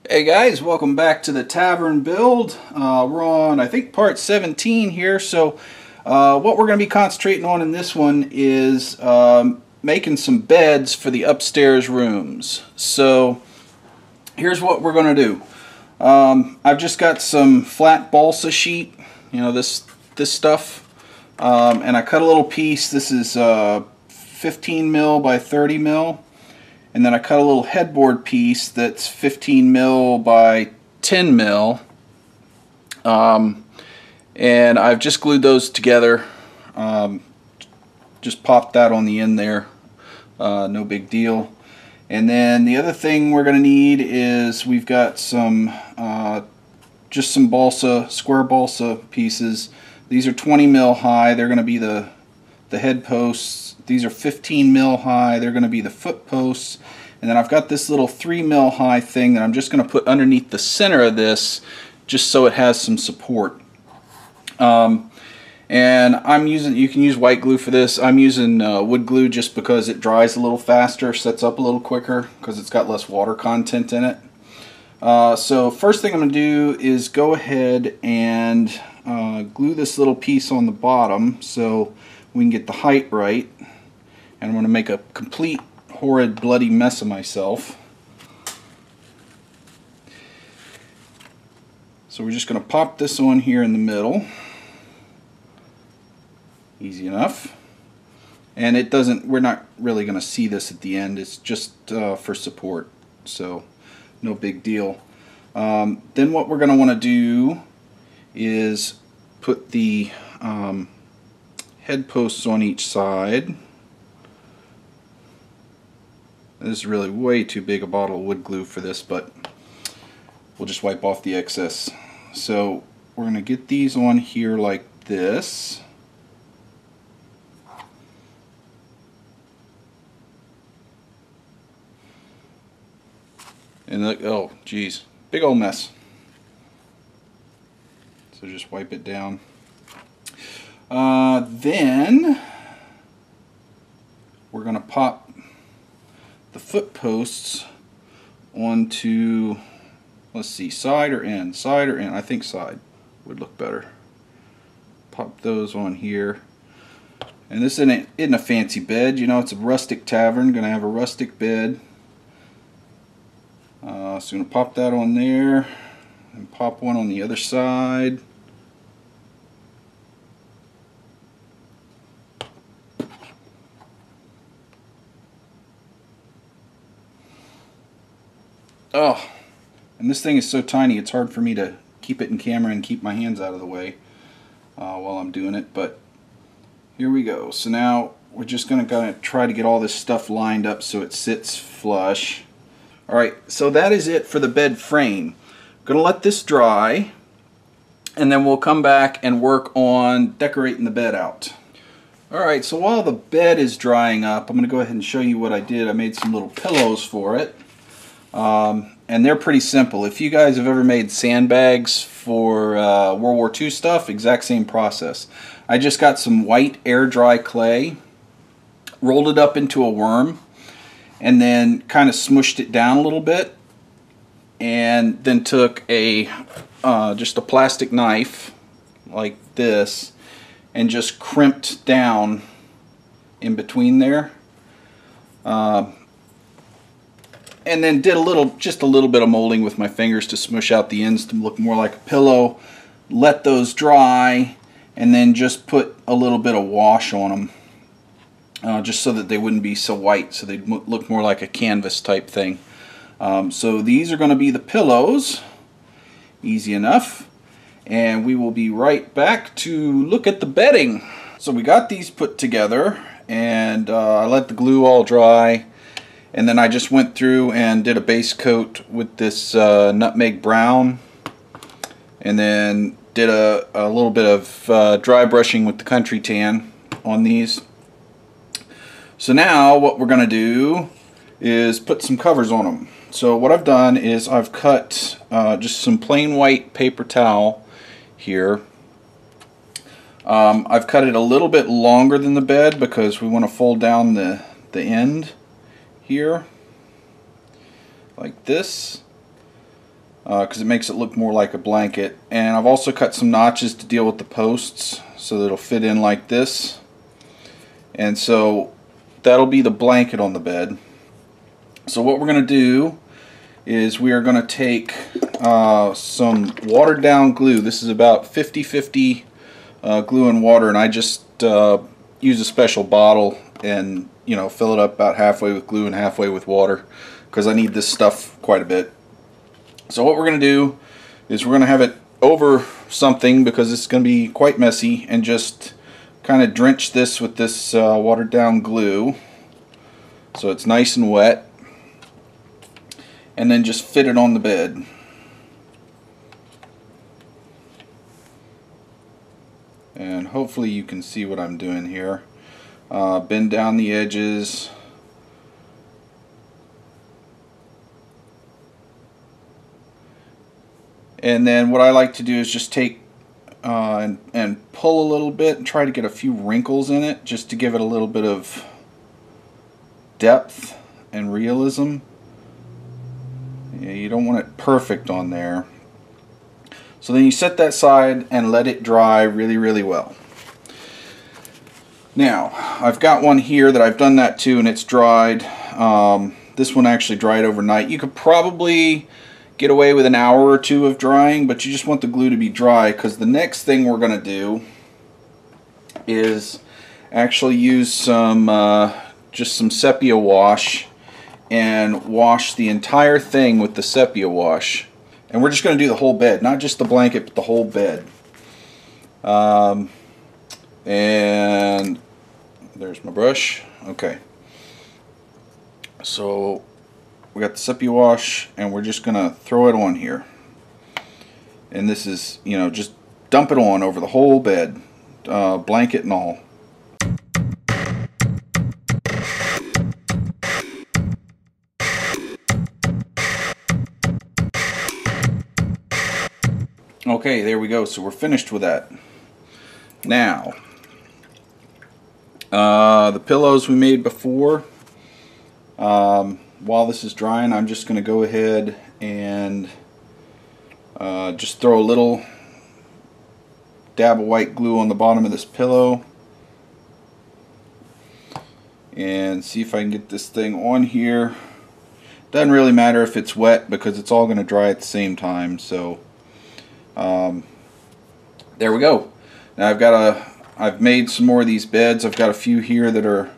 Hey guys, welcome back to the Tavern build. We're on, I think, part 17 here. So what we're going to be concentrating on in this one is making some beds for the upstairs rooms. So here's what we're going to do. I've just got some flat balsa sheet, you know, this stuff, and I cut a little piece. This is 15 mil by 30 mil. And then I cut a little headboard piece that's 15 mil by 10 mil. And I've just glued those together. Just popped that on the end there. No big deal. And then the other thing we're going to need is we've got some, just some balsa, square balsa pieces. These are 20 mil high. They're going to be the head posts. These are 15 mil high. They're going to be the foot posts. And then I've got this little 3 mil high thing that I'm just going to put underneath the center of this just so it has some support. And I'm using, you can use white glue for this. I'm using wood glue just because it dries a little faster, sets up a little quicker because it's got less water content in it. So first thing I'm going to do is go ahead and glue this little piece on the bottom so we can get the height right. And I'm going to make a complete horrid bloody mess of myself. So we're just going to pop this on here in the middle. Easy enough. And it doesn't, we're not really going to see this at the end. It's just for support. So no big deal. Then what we're going to want to do is put the head posts on each side. This is really way too big a bottle of wood glue for this, but we'll just wipe off the excess. So we're going to get these on here like this. And look, oh geez, big old mess. So just wipe it down. Then we're going to pop the foot posts onto, let's see, side or end? Side or end? I think side would look better. Pop those on here. And this isn't a fancy bed, you know, it's a rustic tavern, gonna have a rustic bed. So I'm gonna pop that on there and pop one on the other side. Oh, and this thing is so tiny it's hard for me to keep it in camera and keep my hands out of the way while I'm doing it, but here we go. So now we're just going to try to get all this stuff lined up so it sits flush. Alright, so that is it for the bed frame. I'm going to let this dry and then we'll come back and work on decorating the bed out. Alright, so while the bed is drying up, I'm going to go ahead and show you what I did. I made some little pillows for it. And they're pretty simple. If you guys have ever made sandbags for World War II stuff, exact same process. I just got some white air dry clay, rolled it up into a worm, and then kind of smushed it down a little bit, and then took a just a plastic knife like this and just crimped down in between there. And then did just a little bit of molding with my fingers to smush out the ends to look more like a pillow. Let those dry, and then just put a little bit of wash on them, just so that they wouldn't be so white, so they'd look more like a canvas type thing. So these are going to be the pillows. Easy enough. And we will be right back to look at the bedding. So we got these put together, and I let the glue all dry. And then I just went through and did a base coat with this nutmeg brown, and then did a little bit of dry brushing with the country tan on these. So now what we're going to do is put some covers on them. So what I've done is I've cut just some plain white paper towel here. I've cut it a little bit longer than the bed because we want to fold down the end here like this. because it makes it look more like a blanket. And I've also cut some notches to deal with the posts so that it'll fit in like this. And so that'll be the blanket on the bed. So what we're going to do is we are going to take some watered down glue. This is about 50-50 glue and water, and I just use a special bottle and fill it up about halfway with glue and halfway with water, because I need this stuff quite a bit. So what we're going to do is we're going to have it over something, because it's going to be quite messy, and just kind of drench this with this watered down glue so it's nice and wet, and then just fit it on the bed. And hopefully you can see what I'm doing here. Bend down the edges. And then what I like to do is just take and pull a little bit and try to get a few wrinkles in it, just to give it a little bit of depth and realism. Yeah, you don't want it perfect on there. So then you set that aside and let it dry really, really well. Now, I've got one here that I've done that to, and it's dried. This one actually dried overnight. You could probably get away with an hour or two of drying, but you just want the glue to be dry, because the next thing we're going to do is actually use some just some sepia wash and wash the entire thing with the sepia wash. And we're just going to do the whole bed, not just the blanket, but the whole bed. And there's my brush. Okay. So we got the sepia wash, and we're just going to throw it on here. And this is, just dump it on over the whole bed, blanket and all. Okay, there we go. So we're finished with that. Now, the pillows we made before, while this is drying, I'm just going to go ahead and just throw a little dab of white glue on the bottom of this pillow and see if I can get this thing on here. Doesn't really matter if it's wet, because it's all going to dry at the same time. So there we go. Now I've made some more of these beds. I've got a few here that are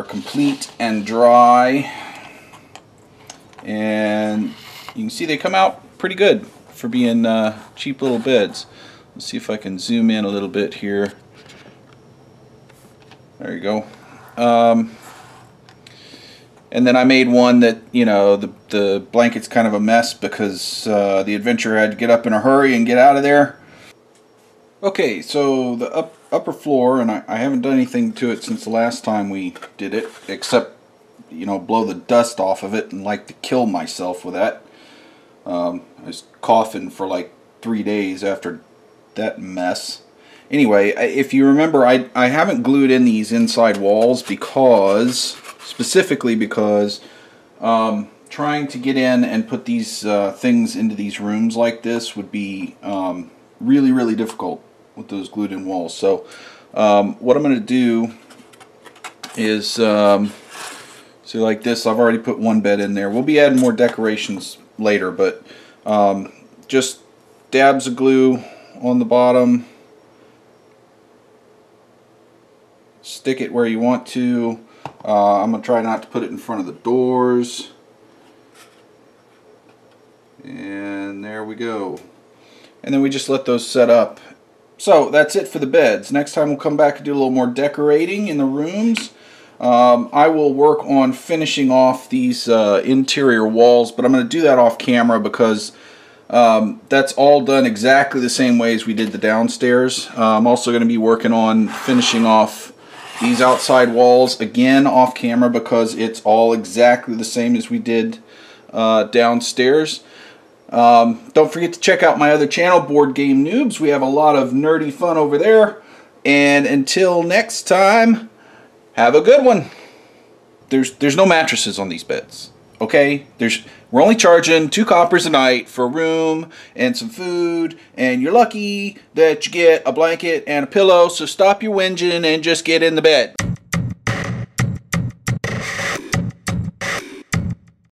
complete and dry, and you can see they come out pretty good for being cheap little beds. Let's see if I can zoom in a little bit here. There you go. And then I made one that, the blanket's kind of a mess, because the adventurer had to get up in a hurry and get out of there. Okay, so the upper floor, and I haven't done anything to it since the last time we did it, except, blow the dust off of it, and like to kill myself with that. I was coughing for like 3 days after that mess. Anyway, if you remember, I haven't glued in these inside walls specifically because trying to get in and put these things into these rooms like this would be really, really difficult with those glued in walls. So what I'm going to do is, see, like this, I've already put one bed in there. We'll be adding more decorations later, but just dabs of glue on the bottom. Stick it where you want to. I'm going to try not to put it in front of the doors. And there we go. And then we just let those set up. So that's it for the beds. Next time we'll come back and do a little more decorating in the rooms. I will work on finishing off these interior walls, but I'm going to do that off camera, because that's all done exactly the same way as we did the downstairs. I'm also going to be working on finishing off these outside walls again off camera, because it's all exactly the same as we did downstairs. Don't forget to check out my other channel, Board Game Noobs. We have a lot of nerdy fun over there. And until next time, have a good one. There's no mattresses on these beds. okay? We're only charging 2 coppers a night for a room and some food, and you're lucky that you get a blanket and a pillow, so stop your whinging and just get in the bed.